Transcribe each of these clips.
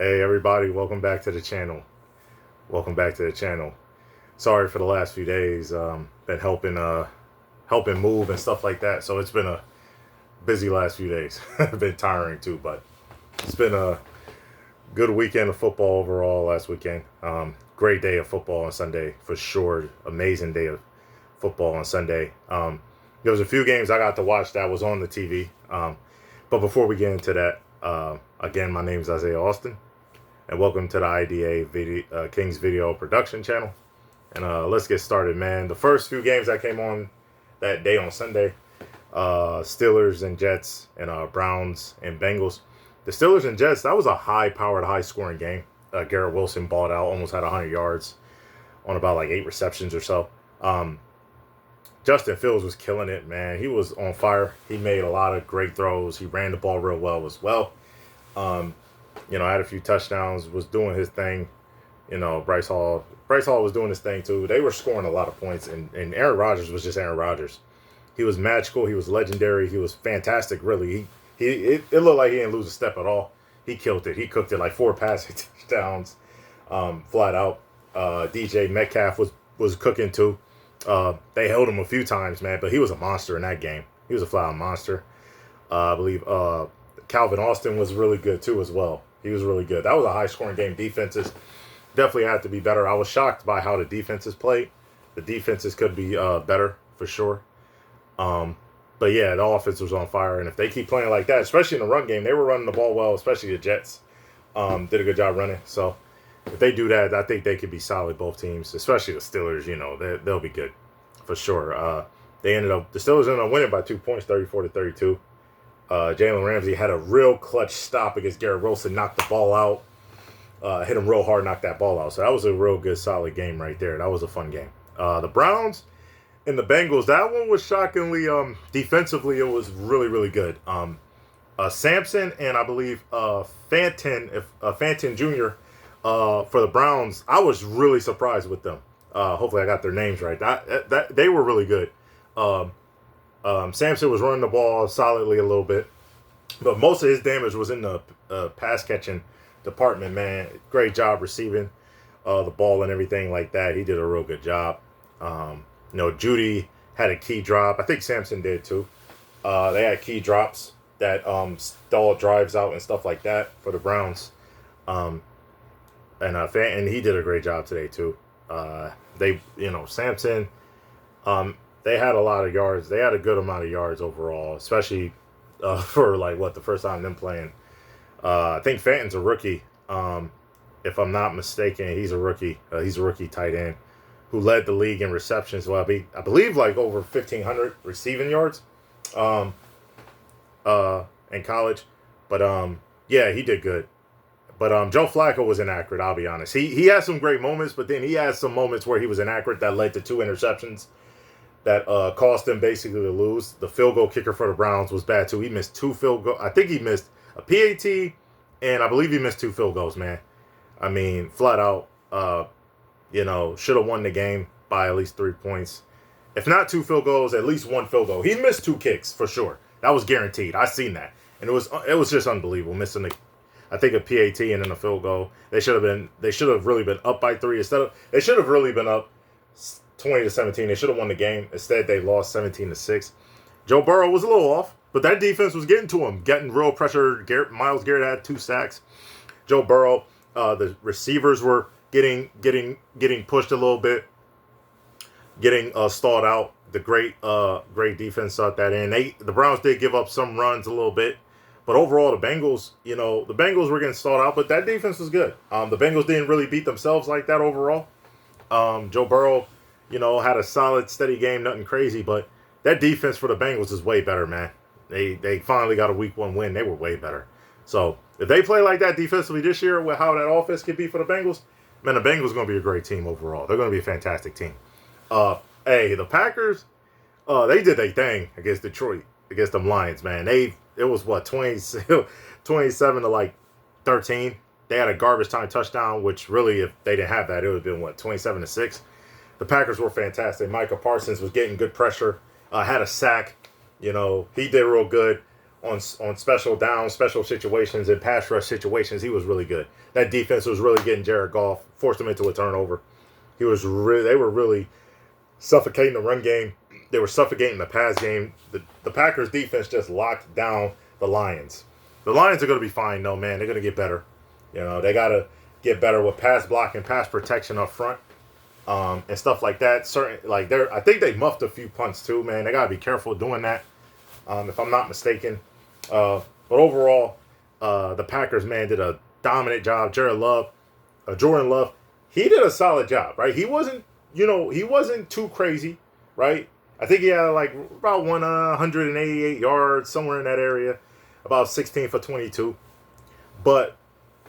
Hey everybody, welcome back to the channel. Welcome back to the channel. Sorry for the last few days. Been helping move and stuff like that. So it's been a busy last few days. Been tiring too, but it's been a good weekend of football overall last weekend. Great day of football on Sunday for sure. Amazing day of football on Sunday. There was a few games I got to watch that was on the TV. But before we get into that, again, my name is Isaiah Austin, and welcome to the IDA video, King's Video Production channel. And let's get started, man. The first few games that came on that day on Sunday, Steelers and Jets, and Browns and Bengals. The Steelers and Jets, that was a high-powered, high-scoring game. Garrett Wilson balled out, almost had 100 yards on about like 8 receptions or so. Justin Fields was killing it, man. He was on fire. He made a lot of great throws. He ran the ball real well as well. Had a few touchdowns, was doing his thing. Bryce Hall was doing his thing too. They were scoring a lot of points, and Aaron Rodgers was just Aaron Rodgers. He was magical. He was legendary. He was fantastic, really. It looked like he didn't lose a step at all. He killed it. He cooked it, like 4 passing touchdowns, flat out. DJ Metcalf was cooking too. They held him a few times, man, but he was a monster in that game. He was a flat-out monster. I believe Calvin Austin was really good too as well. He was really good. That was a high-scoring game. Defenses definitely had to be better. I was shocked by how the defenses played. The defenses could be better for sure. But yeah, the offense was on fire, and if they keep playing like that, especially in the run game, they were running the ball well, especially the Jets. Did a good job running. So if they do that, I think they could be solid, both teams, especially the Steelers. They'll be good for sure. The Steelers ended up winning by 2 points, 34-32. Jalen Ramsey had a real clutch stop against Garrett Wilson, knocked the ball out, hit him real hard, knocked that ball out. So that was a real good, solid game right there. That was a fun game. The Browns and the Bengals, that one was shockingly, defensively, it was really, really good. Sampson and I believe Fanton Jr. For the Browns, I was really surprised with them. Hopefully I got their names right. That they were really good. Sampson was running the ball solidly a little bit, but most of his damage was in the pass catching department, man. Great job receiving the ball and everything like that. He did a real good job. Judy had a key drop. I think Sampson did too. They had key drops that stalled drives out and stuff like that for the Browns. And he did a great job today too. Sampson, they had a lot of yards. They had a good amount of yards overall, especially for the first time them playing. I think Fanton's a rookie. If I'm not mistaken, he's a rookie. He's a rookie tight end who led the league in receptions. Well, I believe like over 1,500 receiving yards in college. But yeah, he did good. But Joe Flacco was inaccurate, I'll be honest. He had some great moments, but then he had some moments where he was inaccurate that led to 2 interceptions that cost him basically to lose. The field goal kicker for the Browns was bad too. He missed 2 field goals. I think he missed a PAT, and I believe he missed 2 field goals, man. I mean, flat out, should have won the game by at least 3 points. If not 2 field goals, at least 1 field goal. He missed 2 kicks for sure. That was guaranteed. I seen that, and it was just unbelievable missing I think a PAT and then a field goal. They should have really been up by 3 they should have really been up 20-17. They should have won the game. Instead, they lost 17-6. Joe Burrow was a little off, but that defense was getting to him, getting real pressure. Myles Garrett had 2 sacks. Joe Burrow, the receivers were getting pushed a little bit, getting stalled out. The great defense sought that in. The Browns did give up some runs a little bit. But overall, the Bengals were getting stalled out, but that defense was good. The Bengals didn't really beat themselves like that overall. Joe Burrow, had a solid, steady game, nothing crazy, but that defense for the Bengals is way better, man. They finally got a week 1 win. They were way better. So if they play like that defensively this year with how that offense could be for the Bengals, man, the Bengals are going to be a great team overall. They're going to be a fantastic team. The Packers, they did their thing against Detroit, against them Lions, man. It was 27 to 13. They had a garbage time touchdown, which really, if they didn't have that, it would have been 27-6. The Packers were fantastic. Micah Parsons was getting good pressure, had a sack. He did real good. on special downs, special situations, and pass rush situations. He was really good. That defense was really getting Jared Goff, forced him into a turnover. They were really suffocating the run game. They were suffocating the pass game. The Packers defense just locked down the Lions. The Lions are going to be fine, though, man. They're going to get better. They got to get better with pass blocking, pass protection up front, and stuff like that. I think they muffed a few punts too, man. They got to be careful doing that, if I'm not mistaken. But overall, the Packers, man, did a dominant job. Jordan Love, he did a solid job, right? He wasn't too crazy, right? I think he had like about 188 yards, somewhere in that area, about 16 for 22. But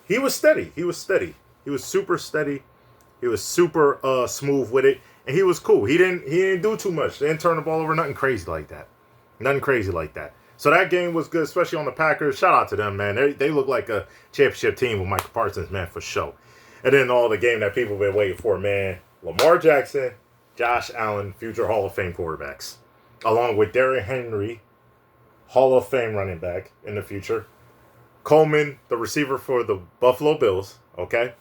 he was steady. He was super steady. He was super smooth with it, and he was cool. He didn't do too much. They didn't turn the ball over. Nothing crazy like that. So that game was good, especially on the Packers. Shout out to them, man. They look like a championship team with Michael Parsons, man, for sure. And then all the game that people have been waiting for, man. Lamar Jackson, Josh Allen, future Hall of Fame quarterbacks, along with Derrick Henry, Hall of Fame running back in the future. Coleman, the receiver for the Buffalo Bills, okay?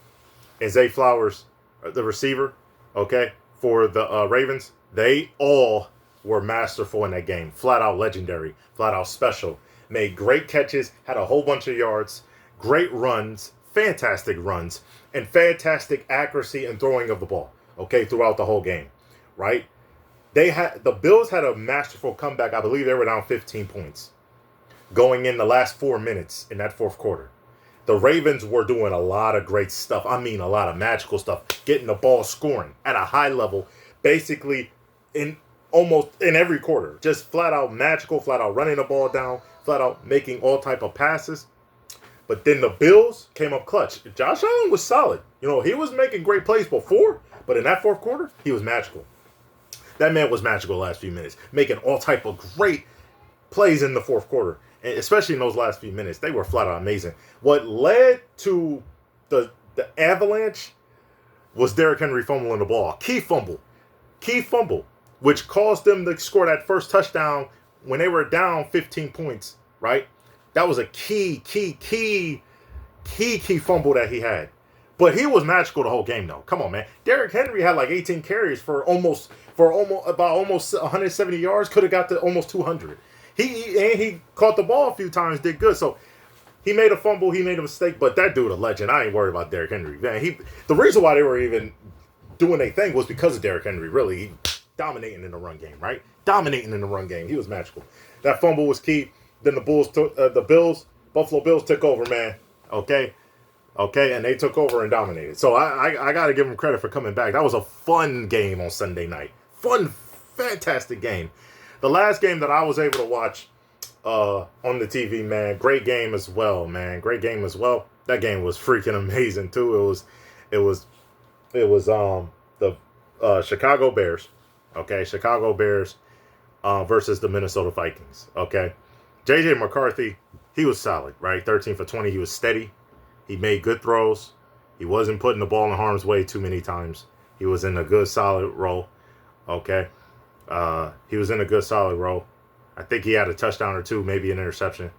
And Zay Flowers, the receiver, okay, for the Ravens. They all were masterful in that game. Flat out legendary, flat out special. Made great catches, had a whole bunch of yards, great runs, fantastic runs, and fantastic accuracy and throwing of the ball, okay, throughout the whole game, right? The Bills had a masterful comeback. I believe they were down 15 points going in the last 4 minutes in that fourth quarter. The Ravens were doing a lot of great stuff. I mean, a lot of magical stuff, getting the ball, scoring at a high level, basically almost in every quarter. Just flat out magical, flat out running the ball down, flat out making all type of passes. But then the Bills came up clutch. Josh Allen was solid. He was making great plays before, but in that fourth quarter, he was magical. That man was magical the last few minutes, making all type of great plays in the fourth quarter. And especially in those last few minutes, they were flat out amazing. What led to the avalanche was Derrick Henry fumbling the ball. Key fumble, which caused them to score that first touchdown when they were down 15 points, right? That was a key fumble that he had. But he was magical the whole game, though. Come on, man. Derrick Henry had like 18 carries for almost 170 yards. Could have got to almost 200. He caught the ball a few times, did good. So he made a fumble, he made a mistake, but that dude a legend. I ain't worried about Derrick Henry. Man, the reason why they were even doing their thing was because of Derrick Henry, really. He dominating in the run game, right? Dominating in the run game. He was magical. That fumble was key. Then the Buffalo Bills took over, man. Okay, and they took over and dominated. So I got to give them credit for coming back. That was a fun game on Sunday night. Fantastic game. The last game that I was able to watch on the TV, man, great game as well, man. Great game as well. That game was freaking amazing too. It was the Chicago Bears, okay, Chicago Bears versus the Minnesota Vikings, okay. JJ McCarthy, he was solid, right? 13 for 20. He was steady. He made good throws. He wasn't putting the ball in harm's way too many times. He was in a good solid role, okay. He was in a good solid role. I think he had a touchdown or two, maybe an interception.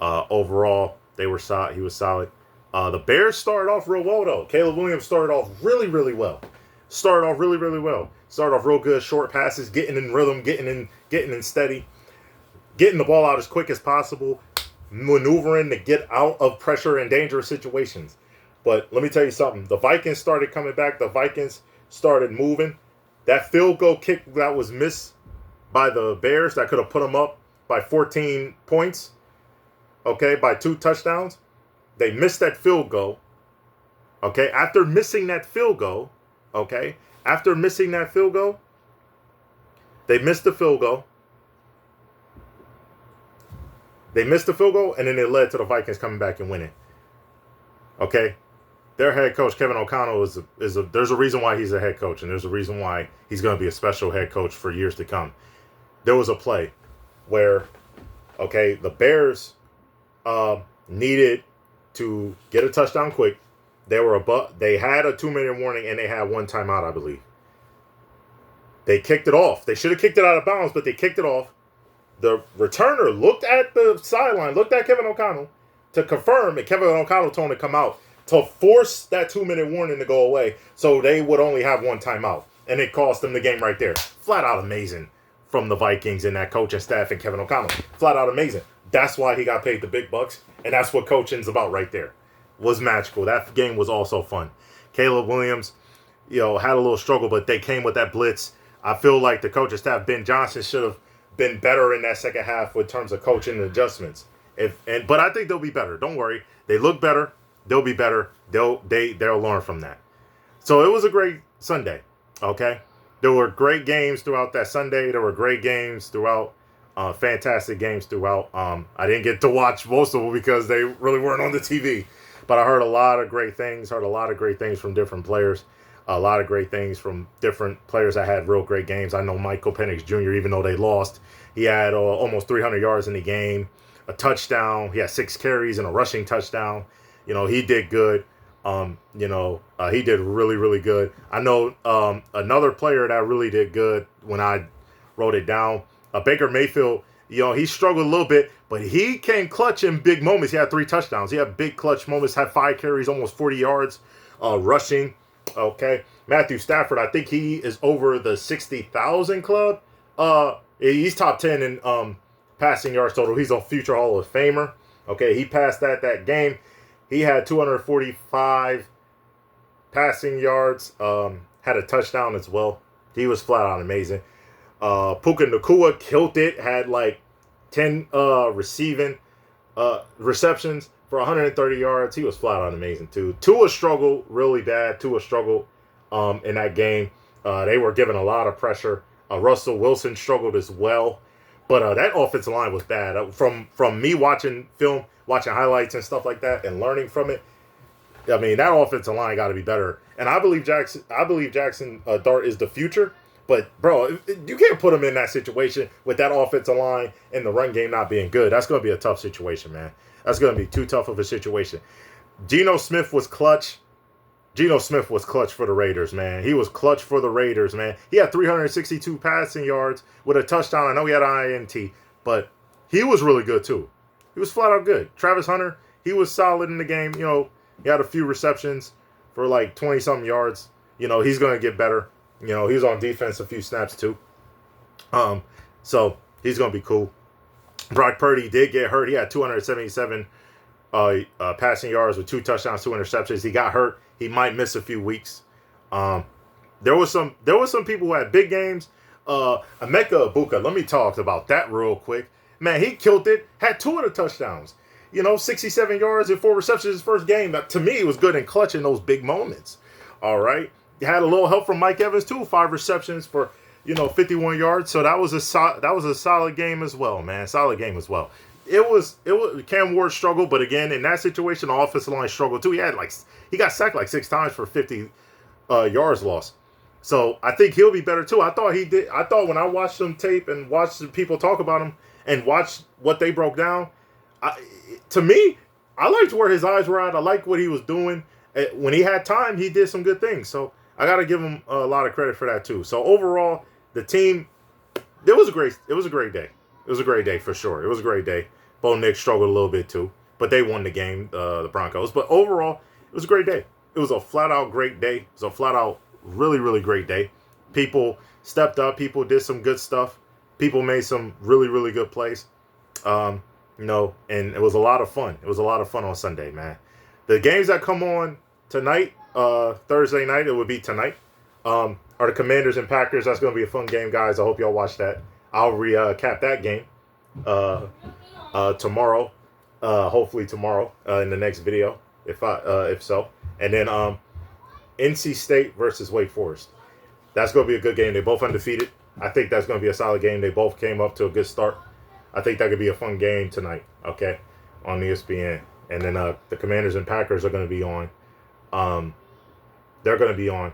Overall, he was solid. The Bears started off real well, though. Caleb Williams started off really well. Started off real good, short passes, getting in rhythm, getting in steady, getting the ball out as quick as possible, maneuvering to get out of pressure and dangerous situations. But let me tell you something. The Vikings started coming back. The Vikings started moving. That field goal kick that was missed by the Bears that could have put them up by 14 points, okay, by 2 touchdowns. They missed that field goal, okay. After missing that field goal, they missed the field goal. And then it led to the Vikings coming back and winning. Okay, their head coach Kevin O'Connell there's a reason why he's a head coach, and there's a reason why he's going to be a special head coach for years to come. There was a play where, okay, the Bears needed to get a touchdown quick. They had a 2-minute warning and they had 1 timeout, I believe. They kicked it off. They should have kicked it out of bounds, but they kicked it off. the returner looked at the sideline, looked at Kevin O'Connell to confirm, and Kevin O'Connell told him to come out to force that 2-minute warning to go away so they would only have one timeout. And it cost them the game right there. Flat out amazing from the Vikings and that coaching staff and Kevin O'Connell. Flat out amazing. That's why he got paid the big bucks, and that's what coaching's about right there. Was magical. That game was also fun. Caleb Williams, had a little struggle, but they came with that blitz. I feel like the coaching staff, Ben Johnson, should have been better in that second half in terms of coaching and adjustments. But I think they'll be better. Don't worry. They look better. They'll be better. They'll learn from that. So it was a great Sunday. Okay? There were great games throughout that Sunday. There were great games throughout. Fantastic games throughout. I didn't get to watch most of them because they really weren't on the TV. But I heard a lot of great things. Heard a lot of great things from different players. A lot of great things from different players that had real great games. I know Michael Penix Jr., even though they lost, he had almost 300 yards in the game, a touchdown. He had 6 carries and a rushing touchdown. He did good. He did really, really good. I know another player that really did good when I wrote it down, Baker Mayfield, he struggled a little bit, but he came clutch in big moments. He had 3 touchdowns. He had big clutch moments, had 5 carries, almost 40 yards rushing. Okay. Matthew Stafford, I think he is over the 60,000 club. He's top 10 in passing yards total. He's a future Hall of Famer. Okay. He passed that game. He had 245 passing yards. Had a touchdown as well. He was flat out amazing. Puka Nacua killed it. Had like 10 receptions for 130 yards. He was flat out amazing too. Tua struggled really bad. Tua struggled in that game. They were given a lot of pressure. Russell Wilson struggled as well. But that offensive line was bad. From me watching film, watching highlights and stuff like that, and learning from it, I mean, that offensive line got to be better. And I believe Jackson Dart is the future. But, bro, you can't put him in that situation with that offensive line and the run game not being good. That's going to be a tough situation, man. That's going to be too tough of a situation. Geno Smith was clutch. Geno Smith was clutch for the Raiders, man. He was clutch for the Raiders, man. He had 362 passing yards with a touchdown. I know he had an INT, but he was really good, too. He was flat out good. Travis Hunter, he was solid in the game. He had a few receptions for like 20-something yards. He's going to get better. He was on defense a few snaps, too. So he's going to be cool. Brock Purdy did get hurt. He had 277 passing yards with 2 touchdowns, 2 interceptions. He got hurt. He might miss a few weeks. There was some people who had big games. Emeka Ibuka, let me talk about that real quick. Man, he killed it. Had 2 of the touchdowns. 67 yards and 4 receptions his first game. To me, it was good and clutch in those big moments. All right. He had a little help from Mike Evans too. 5 receptions for 51 yards. So that was a solid game as well, man. Solid game as well. It was Cam Ward struggled, but again, in that situation, the offensive line struggled too. He got sacked like 6 times for 50 yards lost. So I think he'll be better too. I thought he did. I thought when I watched some tape and watched the people talk about him and watched what they broke down, to me, I liked where his eyes were at. I liked what he was doing. When he had time, he did some good things. So I got to give him a lot of credit for that too. So overall, the team, it was a great day. It was a great day for sure. It was a great day. Bo Nix struggled a little bit too, but they won the game, the Broncos. But overall, it was a great day. It was a flat out great day. It was a flat out really, really great day. People stepped up. People did some good stuff. People made some really, really good plays. And it was a lot of fun. It was a lot of fun on Sunday, man. The games that come on tonight, Thursday night, it would be tonight, are the Commanders and Packers. That's going to be a fun game, guys. I hope y'all watch that. I'll recap that game tomorrow, hopefully tomorrow in the next video, if so. And then NC State versus Wake Forest. That's going to be a good game. They both undefeated. I think that's going to be a solid game. They both came up to a good start. I think that could be a fun game tonight, okay, on ESPN. And then the Commanders and Packers are going to be on. They're going to be on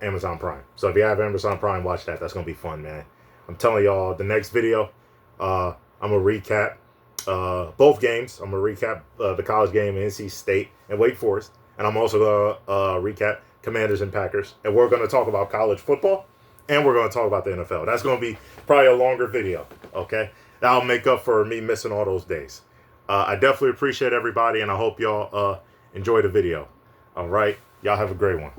Amazon Prime. So if you have Amazon Prime, watch that. That's going to be fun, man. I'm telling y'all, the next video, I'm going to recap both games. I'm going to recap the college game, NC State and Wake Forest. And I'm also going to recap Commanders and Packers. And we're going to talk about college football. And we're going to talk about the NFL. That's going to be probably a longer video, okay? That'll make up for me missing all those days. I definitely appreciate everybody, and I hope y'all enjoy the video. All right? Y'all have a great one.